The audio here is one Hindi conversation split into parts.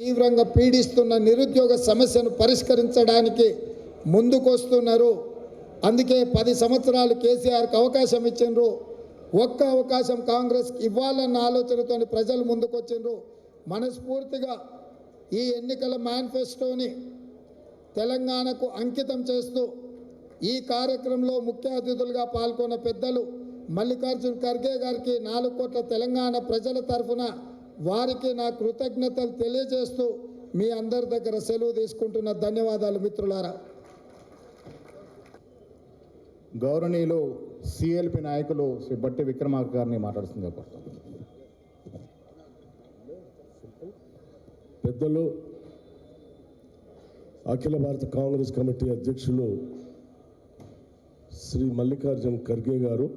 తీవ్రంగా పీడిస్తున్న నిరుద్యోగ సమస్యను పరిష్కరించడానికి ముందుకొస్తున్నారు. అందుకే 10 సంవత్సరాలు కేసీఆర్కి అవకాశం ఇచ్చిండ్రు. ఒక్క అవకాశం కాంగ్రెస్కి ఇవ్వాలన్న ఆలోచనతో ప్రజలు ముందుకొచ్చిండ్రు. మనస్ఫూర్తిగా ఈ ఎన్నికల మేనిఫెస్టోని తెలంగాణకు అంకితం చేస్తూ ఈ కార్యక్రమంలో ముఖ్య అతిథులుగా పాల్గొన్న పెద్దలు మల్లికార్జున్ ఖర్గే గారికి 4 కోట్ల తెలంగాణ ప్రజల తరఫున వారికి నా కృతజ్ఞతలు తెలియజేస్తూ మీ అందరి దగ్గర సెలవు తీసుకుంటున్న ధన్యవాదాలు మిత్రులారా. గౌరవనీయులు సిఎల్పి నాయకులు శ్రీ బట్టి విక్రమార్క గారిని మాట్లాడుతుంది. పెద్దలు అఖిల భారత కాంగ్రెస్ కమిటీ అధ్యక్షులు శ్రీ మల్లికార్జున్ ఖర్గే గారు,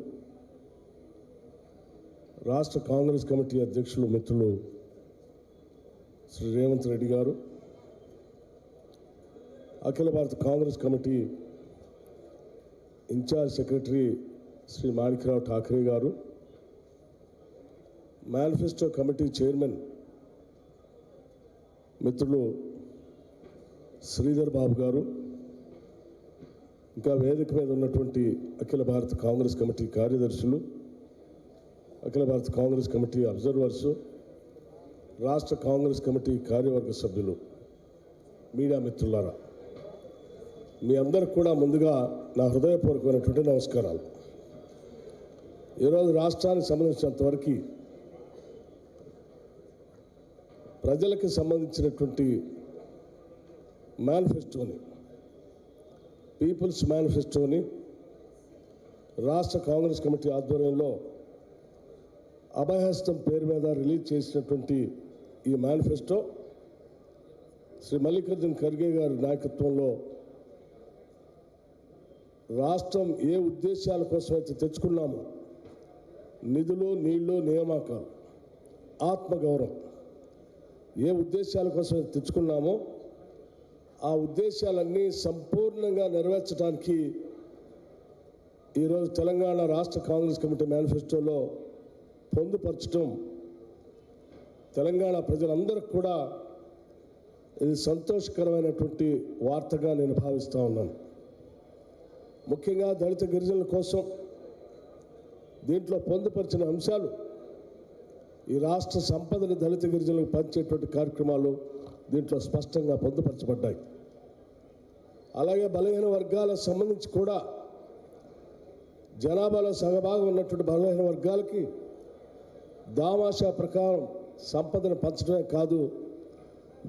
రాష్ట్ర కాంగ్రెస్ కమిటీ అధ్యక్షులు మిత్రులు శ్రీ రేవంత్ రెడ్డి గారు, Akhila Bharata Congress committee in charge secretary Shri Manikrao Thakre గారు, మేనిఫెస్టో కమిటీ చైర్మన్ మిత్రులు శ్రీధర్ బాబు గారు, ఇంకా వేదిక మీద ఉన్నటువంటి అఖిల భారత కాంగ్రెస్ కమిటీ కార్యదర్శులు, అఖిల భారత కాంగ్రెస్ కమిటీ అబ్జర్వర్సు, రాష్ట్ర కాంగ్రెస్ కమిటీ కార్యవర్గ సభ్యులు, మీడియా మిత్రులారా, మీ అందరికి కూడా ముందుగా నా హృదయపూర్వకమైనటువంటి నమస్కారాలు. ఈరోజు రాష్ట్రానికి సంబంధించినంతవరకు ప్రజలకు సంబంధించినటువంటి మేనిఫెస్టోని, పీపుల్స్ మేనిఫెస్టోని రాష్ట్ర కాంగ్రెస్ కమిటీ ఆధ్వర్యంలో అభయహస్తం పేరు మీద రిలీజ్ చేసినటువంటి ఈ మేనిఫెస్టో శ్రీ మల్లికార్జున్ ఖర్గే గారి నాయకత్వంలో రాష్ట్రం ఏ ఉద్దేశాల కోసం అయితే తెచ్చుకున్నామో, నిధులు, నీళ్లు, నియామకాలు, ఆత్మగౌరవం, ఏ ఉద్దేశాల కోసం తెచ్చుకున్నామో ఆ ఉద్దేశాలన్నీ సంపూర్ణంగా నెరవేర్చడానికి ఈరోజు తెలంగాణ రాష్ట్ర కాంగ్రెస్ కమిటీ మేనిఫెస్టోలో పొందుపరచడం తెలంగాణ ప్రజలందరికీ కూడా ఇది సంతోషకరమైనటువంటి వార్తగా నేను భావిస్తూ ఉన్నాను. ముఖ్యంగా దళిత గిరిజనుల కోసం దీంట్లో పొందుపరిచిన అంశాలు ఈ రాష్ట్ర సంపదని దళిత గిరిజనులకు పంచేటువంటి కార్యక్రమాలు దీంట్లో స్పష్టంగా పొందుపరచబడ్డాయి. అలాగే బలహీన వర్గాలకు సంబంధించి కూడా జనాభాలో సగభాగం ఉన్నటువంటి బలహీన వర్గాలకి దామాషా ప్రకారం సంపదను పంచడమే కాదు,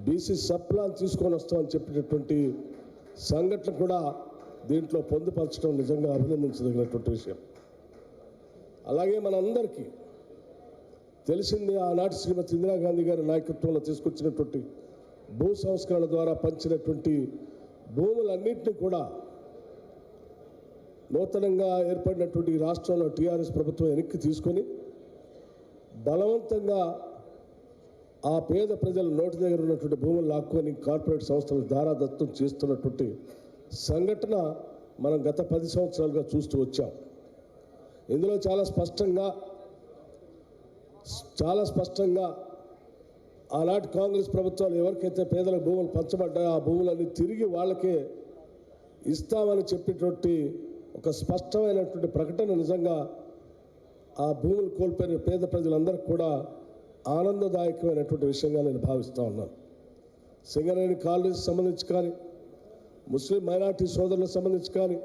బీసీ సప్లాన్ తీసుకొని వస్తామని చెప్పినటువంటి సంఘటన కూడా దీంట్లో పొందుపరచడం నిజంగా అభినందించదగినటువంటి విషయం. అలాగే మనందరికీ తెలిసింది, ఆనాటి శ్రీమతి ఇందిరాగాంధీ గారి నాయకత్వంలో తీసుకొచ్చినటువంటి భూ సంస్కరణ ద్వారా పంచినటువంటి భూములన్నింటినీ కూడా నూతనంగా ఏర్పడినటువంటి రాష్ట్రంలో టీఆర్ఎస్ ప్రభుత్వం వెనక్కి తీసుకొని బలవంతంగా ఆ పేద ప్రజల నోటి దగ్గర ఉన్నటువంటి భూములు లాక్కొని కార్పొరేట్ సంస్థలకు దారాదత్తం చేస్తున్నటువంటి సంఘటన మనం గత 10 సంవత్సరాలుగా చూస్తూ వచ్చాం. ఇందులో చాలా స్పష్టంగా ఆనాటి కాంగ్రెస్ ప్రభుత్వాలు ఎవరికైతే పేదల భూములు పంచబడ్డాయో ఆ భూములన్నీ తిరిగి వాళ్ళకే ఇస్తామని చెప్పేటువంటి ఒక స్పష్టమైనటువంటి ప్రకటన నిజంగా ఆ భూములు కోల్పోయిన పేద ప్రజలందరికీ కూడా ఆనందదాయకమైనటువంటి విషయంగా నేను భావిస్తూ ఉన్నాను. సింగరేణి కాలనీకి సంబంధించి కానీ, ముస్లిం మైనార్టీ సోదరులకు సంబంధించి కానీ,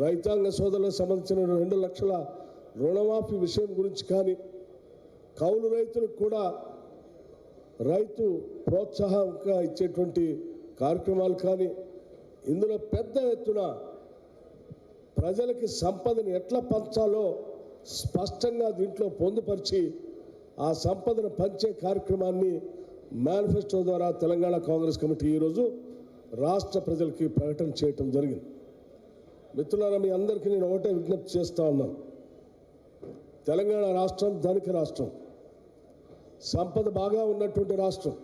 రైతాంగ సోదరులకు సంబంధించిన 2 లక్షల రుణమాఫీ విషయం గురించి కానీ, కౌలు రైతులకు కూడా రైతు ప్రోత్సాహంగా ఇచ్చేటువంటి కార్యక్రమాలు కానీ, ఇందులో పెద్ద ఎత్తున ప్రజలకి సంపదను ఎట్లా పంచాలో స్పష్టంగా దీంట్లో పొందుపరిచి ఆ సంపదను పంచే కార్యక్రమాన్ని మేనిఫెస్టో ద్వారా తెలంగాణ కాంగ్రెస్ కమిటీ ఈరోజు రాష్ట్ర ప్రజలకి ప్రకటన చేయటం జరిగింది. మిత్రులారా, మీ అందరికీ నేను ఒకటే విజ్ఞప్తి చేస్తూ ఉన్నాను. తెలంగాణ రాష్ట్రం ధనిక రాష్ట్రం, సంపద బాగా ఉన్నటువంటి రాష్ట్రం.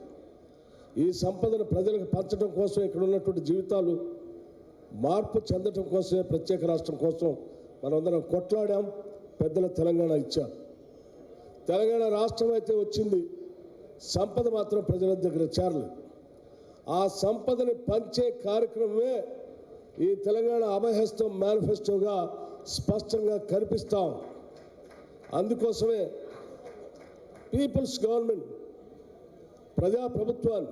ఈ సంపదను ప్రజలకు పంచడం కోసం ఇక్కడ ఉన్నటువంటి జీవితాలు మార్పు చెందడం కోసమే ప్రత్యేక రాష్ట్రం కోసం మనందరం కొట్లాడాం. పెద్దల తెలంగాణ ఇచ్చారు. తెలంగాణ రాష్ట్రం అయితే వచ్చింది, సంపద మాత్రం ప్రజల దగ్గర చేరలేదు. ఆ సంపదని పంచే కార్యక్రమమే ఈ తెలంగాణ అభయహస్తం మేనిఫెస్టోగా స్పష్టంగా కనిపిస్తాం. అందుకోసమే పీపుల్స్ గవర్నమెంట్, ప్రజాప్రభుత్వాన్ని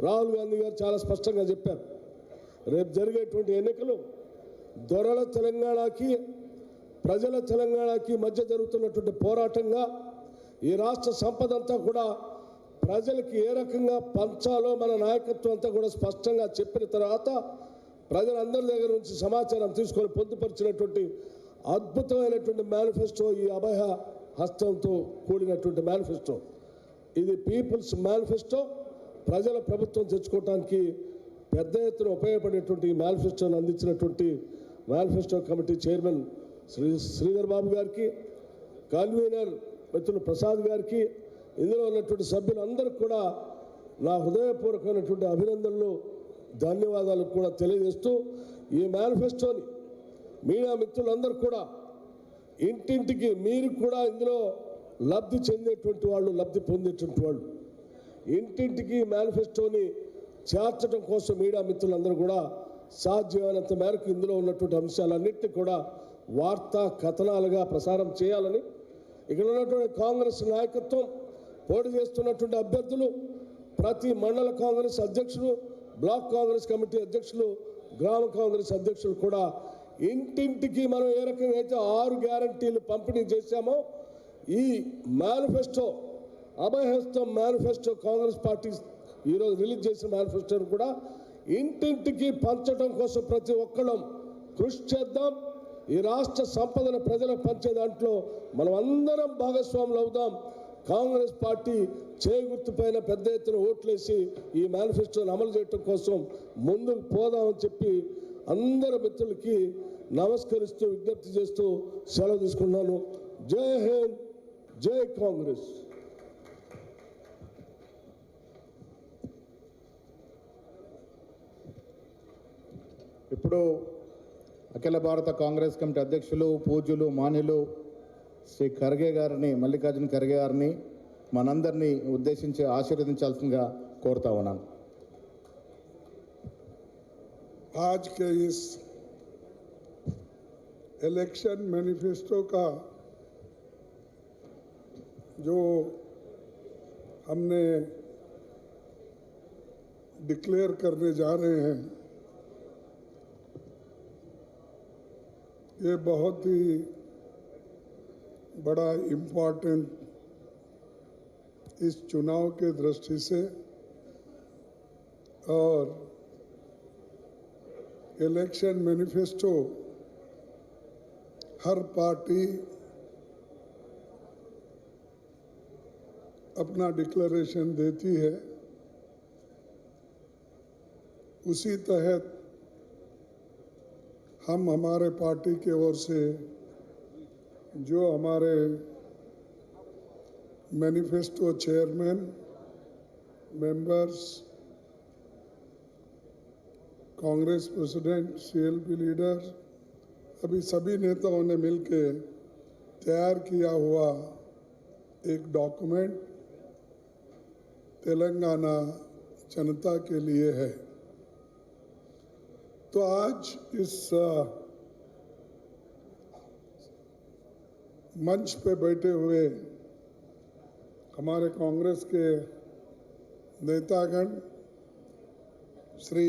రాహుల్ గాంధీ గారు చాలా స్పష్టంగా చెప్పారు. రేపు జరిగేటువంటి ఎన్నికలు దొరల తెలంగాణకి, ప్రజల తెలంగాణకి మధ్య జరుగుతున్నటువంటి పోరాటంగా ఈ రాష్ట్ర సంపద అంతా కూడా ప్రజలకి ఏ రకంగా పంచాలో మన నాయకత్వం అంతా కూడా స్పష్టంగా చెప్పిన తర్వాత ప్రజలందరి దగ్గర నుంచి సమాచారం తీసుకొని పొందుపరిచినటువంటి అద్భుతమైనటువంటి మేనిఫెస్టో ఈ అభయ హస్తంతో కూడినటువంటి మేనిఫెస్టో. ఇది పీపుల్స్ మేనిఫెస్టో. ప్రజల ప్రభుత్వం తెచ్చుకోవడానికి పెద్ద ఎత్తున ఉపయోగపడేటువంటి ఈ మేనిఫెస్టోను అందించినటువంటి manifesto committee chairman Sridhar Babu గారికి, కన్వీనర్ మిత్రులు ప్రసాద్ గారికి, ఇందులో ఉన్నటువంటి సభ్యులందరికీ కూడా నా హృదయపూర్వకమైనటువంటి అభినందనలు, ధన్యవాదాలు కూడా తెలియజేస్తూ ఈ మేనిఫెస్టోని మీడియా మిత్రులందరూ కూడా ఇంటింటికి మీరు కూడా ఇందులో లబ్ధి చెందేటువంటి వాళ్ళు, లబ్ధి పొందేటువంటి వాళ్ళు ఇంటింటికి మేనిఫెస్టోని చేర్చడం కోసం మీడియా మిత్రులందరూ కూడా సాధ్యమైనంత మేరకు ఇందులో ఉన్నటువంటి అంశాలన్నింటినీ కూడా వార్తా కథనాలుగా ప్రసారం చేయాలని, ఇక్కడ ఉన్నటువంటి కాంగ్రెస్ నాయకత్వం, పోటీ చేస్తున్నటువంటి అభ్యర్థులు, ప్రతి మండల కాంగ్రెస్ అధ్యక్షులు, బ్లాక్ కాంగ్రెస్ కమిటీ అధ్యక్షులు, గ్రామ కాంగ్రెస్ అధ్యక్షులు కూడా ఇంటింటికి మనం ఏ రకంగా అయితే 6 గ్యారంటీలు పంపిణీ చేశామో ఈ మేనిఫెస్టో, అభయహస్తం మేనిఫెస్టో, కాంగ్రెస్ పార్టీ ఈరోజు రిలీజ్ చేసిన మేనిఫెస్టోను కూడా ఇంటింటికి పంచడం కోసం ప్రతి ఒక్కళ్ళం కృషి చేద్దాం. ఈ రాష్ట్ర సంపదను ప్రజలకు పంచే దాంట్లో మనం అందరం భాగస్వాములు అవుదాం. కాంగ్రెస్ పార్టీ చేగుర్తుపైన పెద్ద ఎత్తున ఓట్లేసి ఈ మేనిఫెస్టోను అమలు చేయడం కోసం ముందుకు పోదామని చెప్పి అందరి మిత్రులకి నమస్కరిస్తూ విజ్ఞప్తి చేస్తూ సెలవు తీసుకున్నాను. జై హింద్, జై కాంగ్రెస్. ఇప్పుడు అఖిల భారత కాంగ్రెస్ కమిటీ అధ్యక్షులు, పూజ్యులు, మాన్యులు శ్రీ ఖర్గే గారిని, మల్లికార్జున ఖర్గే గారిని మనందరినీ ఉద్దేశించి ఆశీర్వదించాల్సిందిగా కోరుతా ఉన్నాను. आज के इस इलेक्शन मैनिफेस्टो का जो हमने डिक्लेयर करने जा रहे हैं, ये बहुत ही बड़ा इम्पोर्टेंट इस चुनाव के दृष्टि से, और इलेक्शन मैनिफेस्टो हर पार्टी अपना डिक्लेरेशन देती है, उसी तहत हम हमारे पार्टी के ओर से जो हमारे manifesto chairman, members, Congress president, CLP leader, अभी सभी नेताओं ने मिलकर तैयार किया हुआ एक डॉक्यूमेंट तेलंगाना जनता के लिए है। तो आज इस मंच पे बैठे हुए हमारे कांग्रेस के नेतागण श्री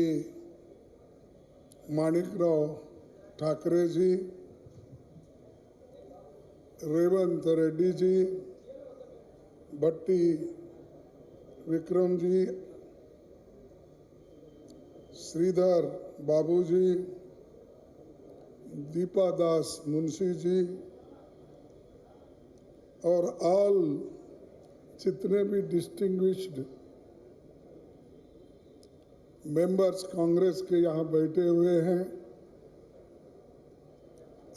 माणिकराव ठाकरे जी, रेवंत रेड्डी जी, भट्टी विक्रम जी, श्रीधर बाबू जी, दीपा दास मुंशी जी, और ऑल जितने भी डिस्टिंग्विश्ड मेंबर्स कांग्रेस के यहाँ बैठे हुए हैं,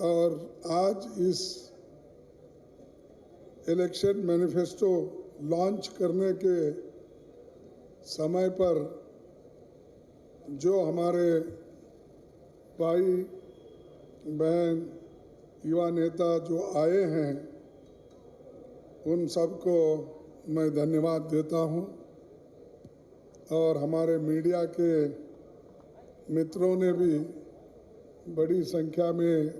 और आज इस इलेक्शन मैनिफेस्टो लॉन्च करने के समय पर जो हमारे भाई बहन युवा नेता जो आए हैं, उन सबको मैं धन्यवाद देता हूं और हमारे मीडिया के मित्रों ने भी बड़ी संख्या में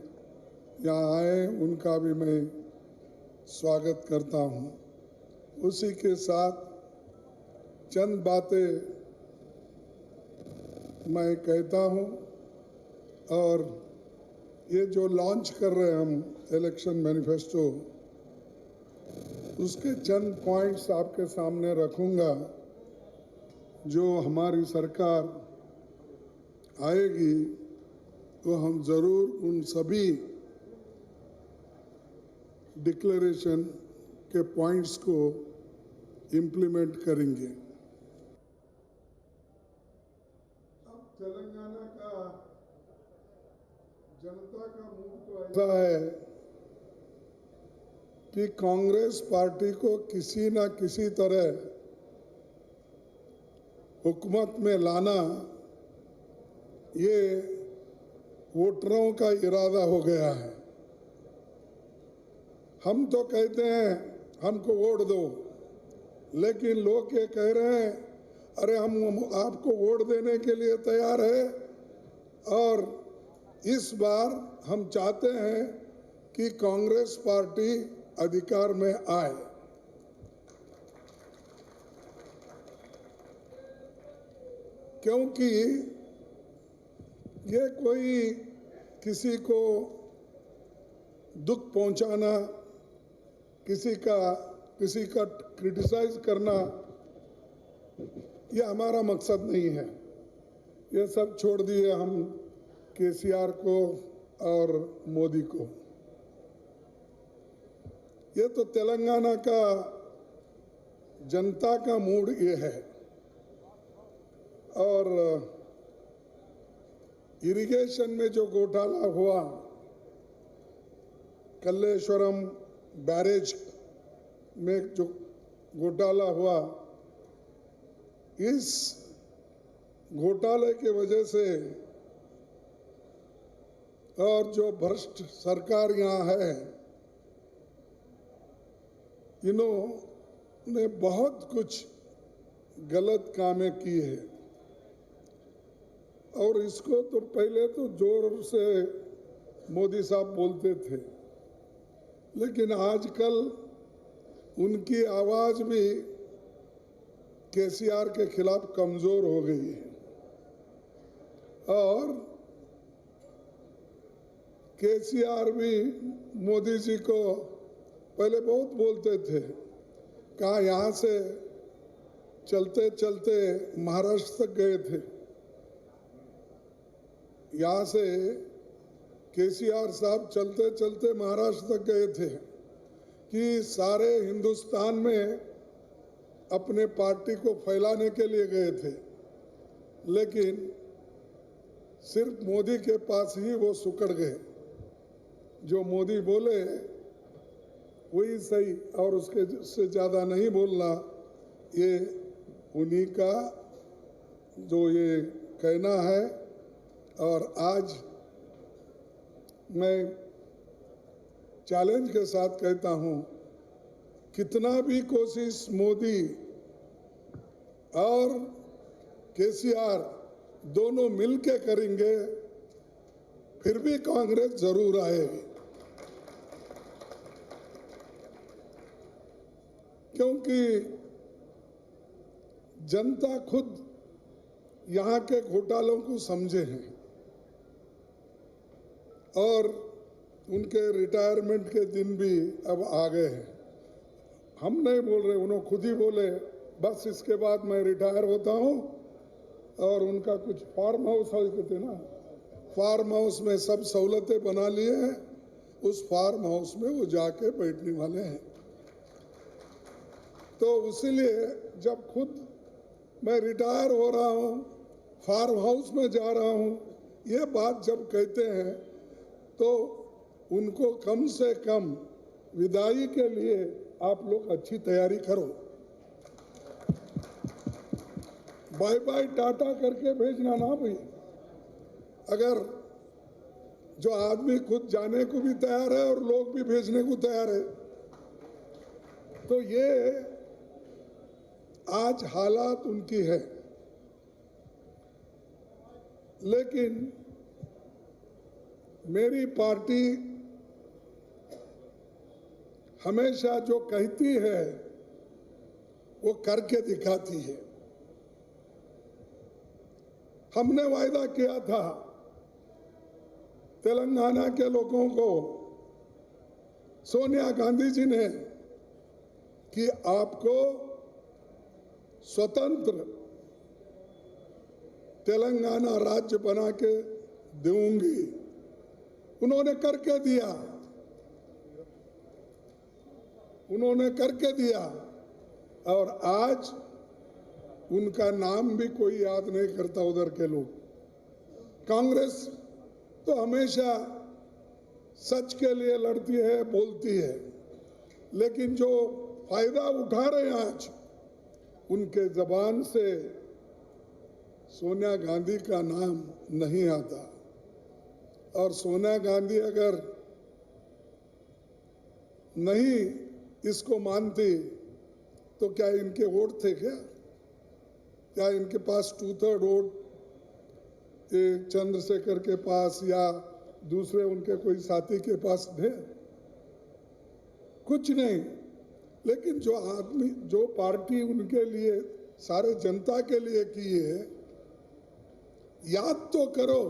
यहाँ आए, उनका भी मैं स्वागत करता हूं। उसी के साथ चंद बातें मैं कहता हूं और ये जो लॉन्च कर रहे हैं हम इलेक्शन मैनिफेस्टो, उसके चंद पॉइंट्स आपके सामने रखूंगा। जो हमारी सरकार आएगी तो हम ज़रूर उन सभी डिक्लेरेशन के पॉइंट्स को इम्प्लीमेंट करेंगे। अब तेलंगाना का जनता का मूड तो ऐसा है कि कांग्रेस पार्टी को किसी न किसी तरह हुकूमत में लाना, ये वोटरों का इरादा हो गया है। हम तो कहते हैं हमको वोट दो, लेकिन लोग ये कह रहे हैं अरे हम आपको वोट देने के लिए तैयार है और इस बार हम चाहते हैं कि कांग्रेस पार्टी अधिकार में आए। क्योंकि ये कोई किसी को दुख पहुंचाना, किसी का क्रिटिसाइज करना, ये हमारा मकसद नहीं है। ये सब छोड़ दिए हम केसीआर को और मोदी को। ये तो तेलंगाना का जनता का मूड ये है। और इरिगेशन में जो घोटाला हुआ, कल्लेश्वरम बैरेज में जो घोटाला हुआ, इस घोटाले की वजह से और जो भ्रष्ट सरकार यहाँ है, इन्होंने बहुत कुछ गलत कामें की है। और इसको तो पहले तो जोर से मोदी साहब बोलते थे, लेकिन आजकल उनकी आवाज भी केसीआर के खिलाफ कमजोर हो गई है। और केसीआर भी मोदी जी को पहले बहुत बोलते थे, कहा यहाँ से चलते चलते महाराष्ट्र तक गए थे। यहाँ से केसीआर साहब चलते चलते महाराष्ट्र तक गए थे कि सारे हिंदुस्तान में अपने पार्टी को फैलाने के लिए गए थे, लेकिन सिर्फ मोदी के पास ही वो सुकड़ गए। जो मोदी बोले वही सही, और उसके से ज़्यादा नहीं बोलना, ये उन्हीं का जो ये कहना है। और आज मैं चैलेंज के साथ कहता हूं, कितना भी कोशिश मोदी और केसीआर दोनों मिलके करेंगे, फिर भी कांग्रेस जरूर आएगी। क्योंकि जनता खुद यहाँ के घोटालों को समझे हैं और उनके रिटायरमेंट के दिन भी अब आ गए हैं। हम नहीं बोल रहे, उन्होंने खुद ही बोले बस इसके बाद मैं रिटायर होता हूं। और उनका कुछ फार्म हाउस थे ना, फार्म हाउस में सब सहूलतें बना लिए हैं, उस फार्म हाउस में वो जाके बैठने वाले हैं। तो इसीलिए जब खुद मैं रिटायर हो रहा हूं, फार्म हाउस में जा रहा हूं, ये बात जब कहते हैं तो उनको कम से कम विदाई के लिए आप लोग अच्छी तैयारी करो। बाय बाय टाटा करके भेजना ना भाई। अगर जो आदमी खुद जाने को भी तैयार है और लोग भी भेजने को तैयार है, तो ये आज हालात उनकी है, लेकिन मेरी पार्टी हमेशा जो कहती है वो करके दिखाती है। हमने वायदा किया था तेलंगाना के लोगों को, सोनिया गांधी जी ने, कि आपको स्वतंत्र तेलंगाना राज्य बना के दूंगी। उन्होंने करके दिया, उन्होंने करके दिया, और आज उनका नाम भी कोई याद नहीं करता उधर के लोग। कांग्रेस तो हमेशा सच के लिए लड़ती है, बोलती है, लेकिन जो फायदा उठा रहे हैं आज, उनके जबान से सोनिया गांधी का नाम नहीं आता। और सोनिया गांधी अगर नहीं इसको मानती तो क्या इनके वोट थे क्या इनके पास 2/3 वोट चंद्रशेखर के पास या दूसरे उनके कोई साथी के पास थे? कुछ नहीं। लेकिन जो आदमी, जो पार्टी उनके लिए, सारे जनता के लिए की है, याद तो करो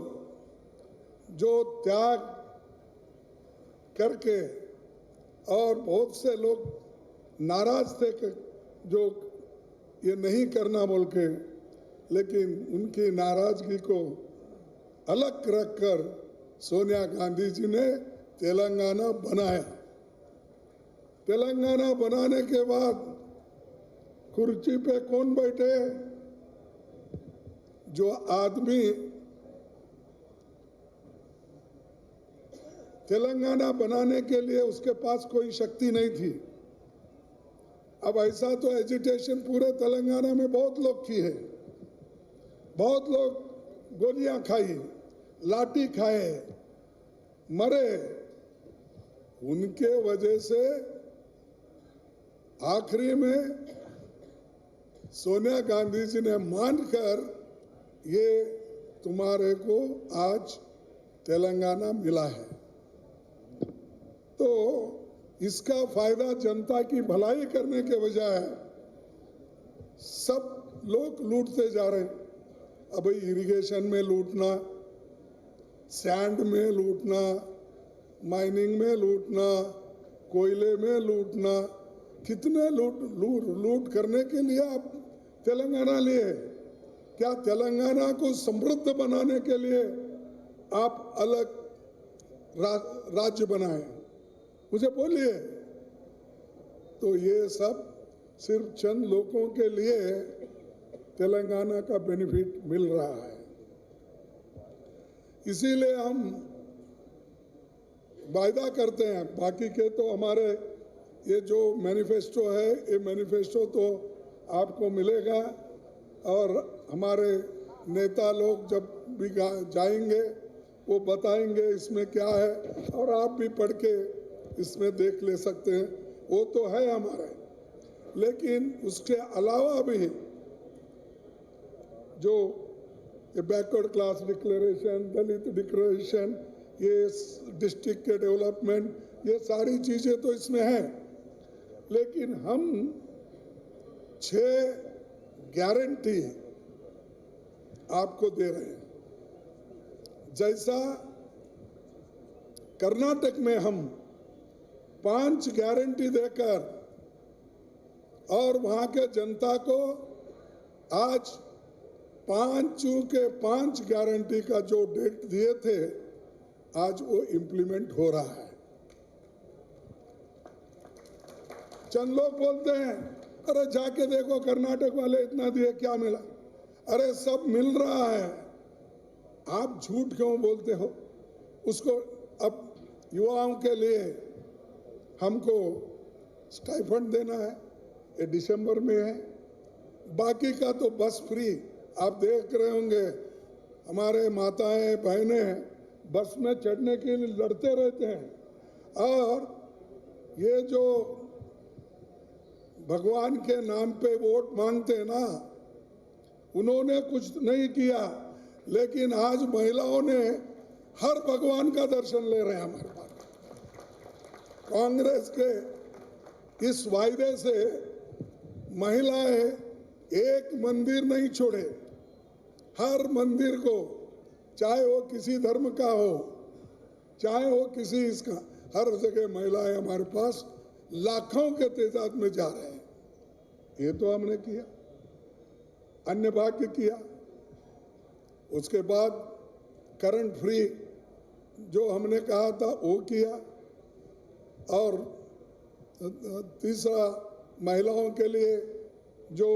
जो त्याग करके, और बहुत से लोग नाराज थे कि जो ये नहीं करना बोल के, लेकिन उनकी नाराजगी को अलग रखकर सोनिया गांधी जी ने तेलंगाना बनाया। तेलंगाना बनाने के बाद कुर्सी पे कौन बैठे? जो आदमी तेलंगाना बनाने के लिए उसके पास कोई शक्ति नहीं थी। अब ऐसा तो एजिटेशन पूरे तेलंगाना में बहुत लोग की है, बहुत लोग गोलियां खाई, लाठी खाए, मरे। उनके वजह से आखिरी में सोनिया गांधी जी ने मानकर ये तुम्हारे को आज तेलंगाना मिला है। तो इसका फायदा जनता की भलाई करने के बजाय सब लोग लूटते जा रहे हैं। अब इरिगेशन में लूटना, सैंड में लूटना, माइनिंग में लूटना, कोयले में लूटना, कितने लूट करने के लिए आप तेलंगाना लिए? क्या तेलंगाना को समृद्ध बनाने के लिए आप अलग राज्य बनाए? मुझे बोलिए। तो ये सब सिर्फ चंद लोगों के लिए तेलंगाना का बेनिफिट मिल रहा है। इसीलिए हम वायदा करते हैं, बाकी के तो हमारे ये जो मैनिफेस्टो है, ये मैनिफेस्टो तो आपको मिलेगा, और हमारे नेता लोग जब भी जाएंगे वो बताएंगे इसमें क्या है, और आप भी पढ़ के इसमें देख ले सकते हैं। वो तो है हमारे, लेकिन उसके अलावा भी जो ये बैकवर्ड क्लास डिक्लेरेशन, दलित डिक्लेरेशन, ये डिस्ट्रिक्ट के डेवलपमेंट, ये सारी चीजें तो इसमें हैं। लेकिन हम 6 गारंटी आपको दे रहे हैं। जैसा कर्नाटक में हम 5 गारंटी देकर और वहां के जनता को आज 5 गारंटी का जो डेट दिए थे, आज वो इम्प्लीमेंट हो रहा है। चंद लोग बोलते हैं अरे जाके देखो कर्नाटक वाले इतना दिए, क्या मिला? अरे सब मिल रहा है, आप झूठ क्यों बोलते हो? उसको अब युवाओं के लिए हमको स्टाइफंड देना है, ये दिसंबर में है। बाकी का तो बस फ्री। आप देख रहे होंगे हमारे माताएं बहनें बस में चढ़ने के लिए लड़ते रहते हैं, और ये जो भगवान के नाम पे वोट मांगते हैं ना, उन्होंने कुछ नहीं किया, लेकिन आज महिलाओं ने हर भगवान का दर्शन ले रहे हैं हमारे पास। कांग्रेस के इस वायदे से महिलाएं एक मंदिर नहीं छोड़े, हर मंदिर को, चाहे वो किसी धर्म का हो, चाहे वो किसी इसका, हर जगह महिलाएं हमारे पास लाखों के तादाद में जा रहे हैं। ये तो हमने किया, अन्य भाग्य किया। उसके बाद करंट फ्री जो हमने कहा था वो किया, और तीसरा महिलाओं के लिए जो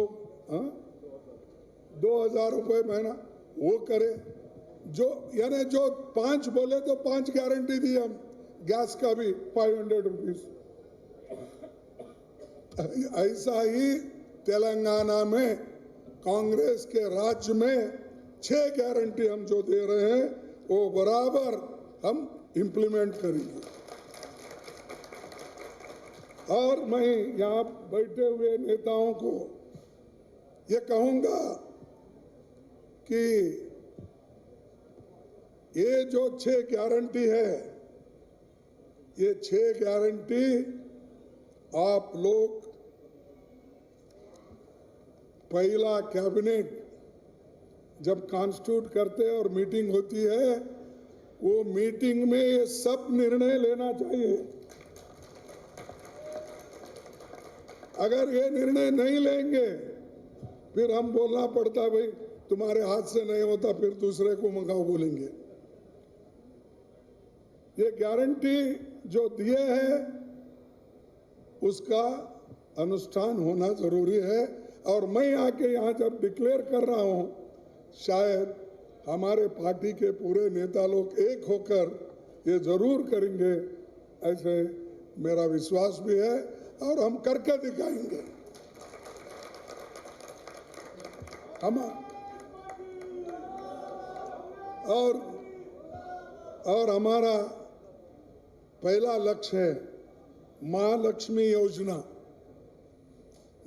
2,000 रुपये महीना वो करे, जो यानी जो 5 बोले तो 5 गारंटी दी हम, गैस का भी 500 रुपीज। ऐसा ही तेलंगाना में कांग्रेस के राज्य में 6 गारंटी हम जो दे रहे हैं वो बराबर हम इम्प्लीमेंट करेंगे। और मैं यहाँ बैठे हुए नेताओं को ये कहूंगा कि ये जो 6 गारंटी है, ये 6 गारंटी आप लोग पहला कैबिनेट जब कॉन्स्टिट्यूट करते हैं और मीटिंग होती है, वो मीटिंग में ये सब निर्णय लेना चाहिए। अगर ये निर्णय नहीं लेंगे फिर हम बोलना पड़ता भाई तुम्हारे हाथ से नहीं होता, फिर दूसरे को मंगाओ बोलेंगे। ये गारंटी जो दिए हैं उसका अनुष्ठान होना जरूरी है। और मैं आके यहाँ जब डिक्लेयर कर रहा हूँ, शायद हमारे पार्टी के पूरे नेता लोग एक होकर ये जरूर करेंगे, ऐसे मेरा विश्वास भी है और हम करके दिखाएंगे। हम और हमारा पहला लक्ष्य है महालक्ष्मी योजना।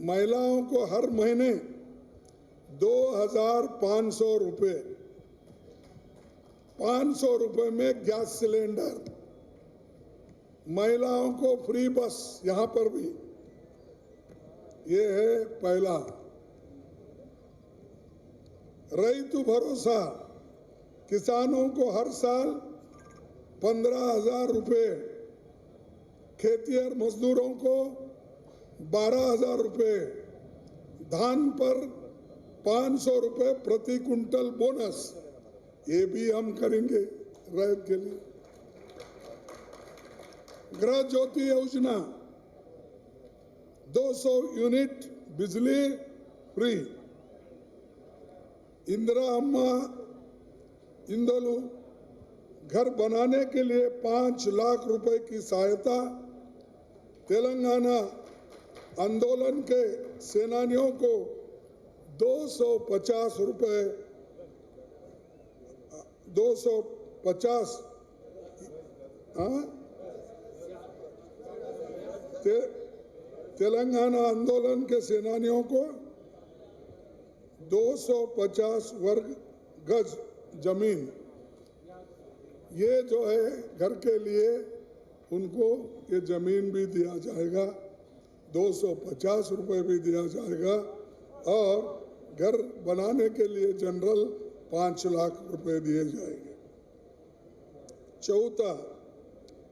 महिलाओं को हर महीने 2,500 रुपये, 500 रुपये में गैस सिलेंडर, महिलाओं को फ्री बस, यहां पर भी ये है पहला। रैतु भरोसा, किसानों को हर साल 15,000 रुपये, खेतिहर मजदूरों को 12,000 रुपये, धान पर 500 रुपये प्रति कुंटल बोनस, ये भी हम करेंगे रैत के लिए। गृह ज्योति योजना, 200 यूनिट बिजली फ्री। इंदिरा अम्मा इंदलू घर बनाने के लिए 5 लाख रुपए की सहायता। तेलंगाना आंदोलन के सेनानियों को 250 रुपए, 250 तेलंगाना आंदोलन के सेनानियों को 250 वर्ग गज जमीन, ये जो है घर के लिए उनको ये जमीन भी दिया जाएगा, 250 रुपए भी दिया जाएगा। और घर बनाने के लिए जनरल 5 लाख रुपए दिए जाएंगे।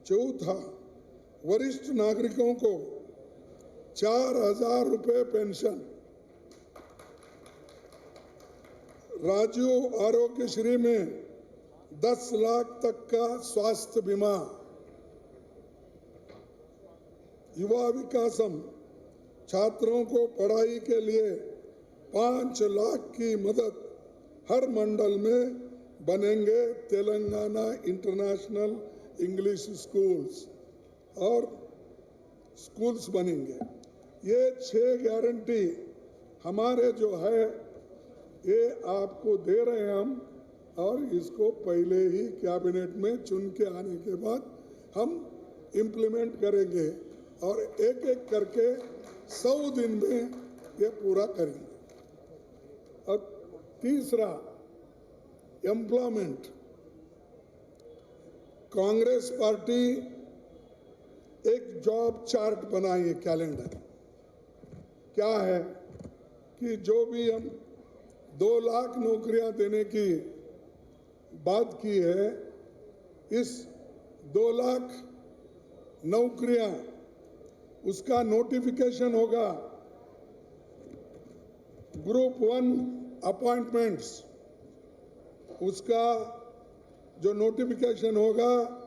चौथा वरिष्ठ नागरिकों को 4,000 रुपए पेंशन। राजीव आरोग्यश्री में 10 लाख तक का स्वास्थ्य बीमा। युवा विकासम, छात्रों को पढ़ाई के लिए 5 लाख की मदद। हर मंडल में बनेंगे तेलंगाना इंटरनेशनल इंग्लिश स्कूल्स और स्कूल्स बनेंगे। ये 6 गारंटी हमारे जो है ये आपको दे रहे हैं हम, और इसको पहले ही कैबिनेट में चुन के आने के बाद हम इम्प्लीमेंट करेंगे और एक एक करके 100 दिन में ये पूरा करेंगे। और तीसरा, एम्प्लॉयमेंट। कांग्रेस पार्टी एक जॉब चार्ट बनाई है, कैलेंडर। क्या है कि जो भी हम 2 लाख नौकरियां देने की बात की है, इस 2 लाख नौकरियां, उसका नोटिफिकेशन होगा। ग्रुप 1 अपॉइंटमेंट्स, उसका जो नोटिफिकेशन होगा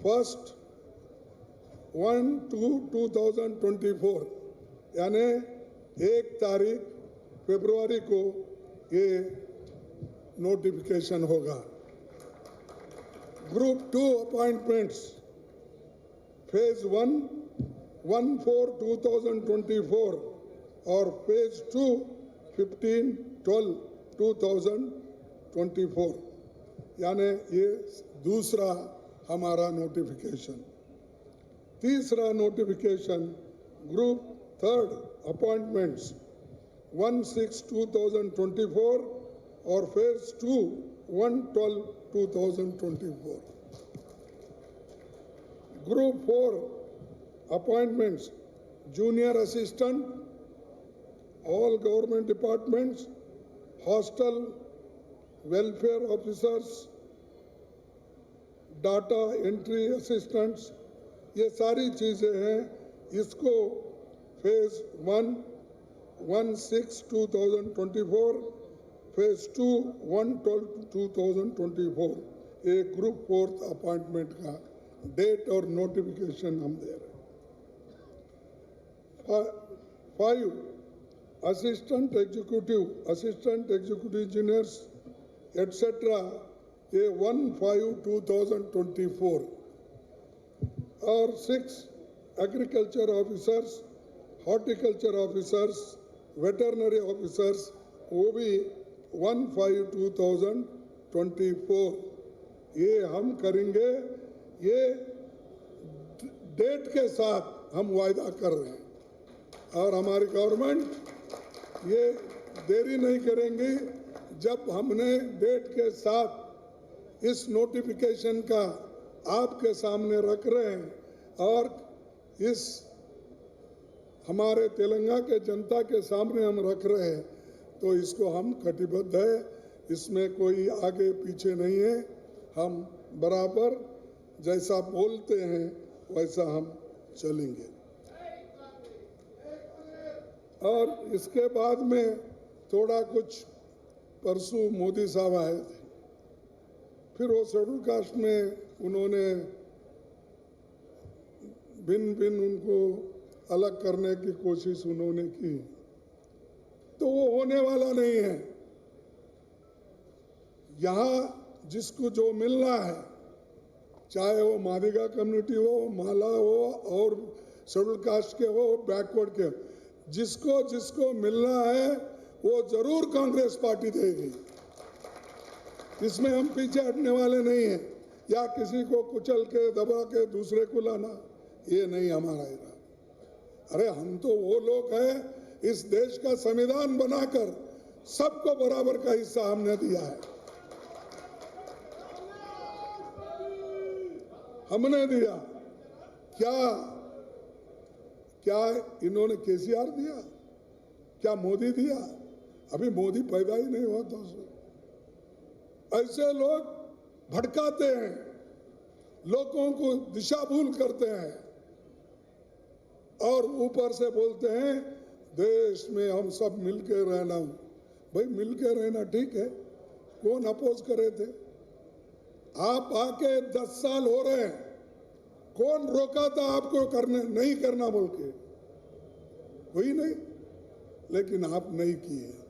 1/1/2024, यानी 1 तारीख फरवरी को ये नोटिफिकेशन होगा। ग्रुप 2 अपॉइंटमेंट्स, फेज 1 1/4/2024 और फेज 2 15/12/2024, यानी ये दूसरा हमारा नोटिफिकेशन। तीसरा नोटिफिकेशन, ग्रुप 3 अपॉइंटमेंट्स 1/6/2024 और phase 2 1/12/2024। Group 4 appointments, junior assistant, all government departments, hostel welfare officers, data entry assistants, ये सारी चीज़ें हैं। इसको फेज 1 1/6/2024, फेज 2 1/12/2024, एक ग्रुप 4 अपॉइंटमेंट का डेट और नोटिफिकेशन हम दे रहे हैं। 5 असिस्टेंट एग्जीक्यूटिव इंजीनियर्स एटसेट्रा, ये 1/5/2024। और 6 agriculture officers, horticulture officers, veterinary officers, वो भी 1/5/2024। ये हम करेंगे, ये डेट के साथ हम वायदा कर रहे हैं। और हमारी गवर्नमेंट ये देरी नहीं करेंगी। जब हमने डेट के साथ इस नोटिफिकेशन का आपके सामने रख रहे हैं और इस हमारे तेलंगाना के जनता के सामने हम रख रहे हैं, तो इसको हम कटिबद्ध है, इसमें कोई आगे पीछे नहीं है। हम बराबर जैसा बोलते हैं वैसा हम चलेंगे। और इसके बाद में थोड़ा कुछ, परसों मोदी साहब आए थे, फिर वो शेड्यूल कास्ट में उन्होंने भिन्न उनको अलग करने की कोशिश उन्होंने की, तो वो होने वाला नहीं है। यहाँ जिसको जो मिलना है, चाहे वो मादिगा कम्युनिटी हो, माला हो और शेड्यूल कास्ट के हो, बैकवर्ड के, जिसको जिसको मिलना है वो जरूर कांग्रेस पार्टी देगी। इसमें हम पीछे हटने वाले नहीं हैं, या किसी को कुचल के दबा के दूसरे को लाना, ये नहीं हमारा इरादा। अरे हम तो वो लोग हैं, इस देश का संविधान बनाकर सबको बराबर का हिस्सा हमने दिया है, हमने दिया। क्या इन्होंने केसीआर दिया? क्या मोदी दिया? अभी मोदी पैदा ही नहीं हुआ था। ऐसे लोग भटकाते हैं, लोगों को दिशा भूल करते हैं और ऊपर से बोलते हैं देश में हम सब मिलकर रहना। भाई मिलकर रहना ठीक है, कौन अपोज करे थे? आप आके 10 साल हो रहे हैं, कौन रोका था आपको करने नहीं करना बोल के? कोई नहीं, लेकिन आप नहीं किए।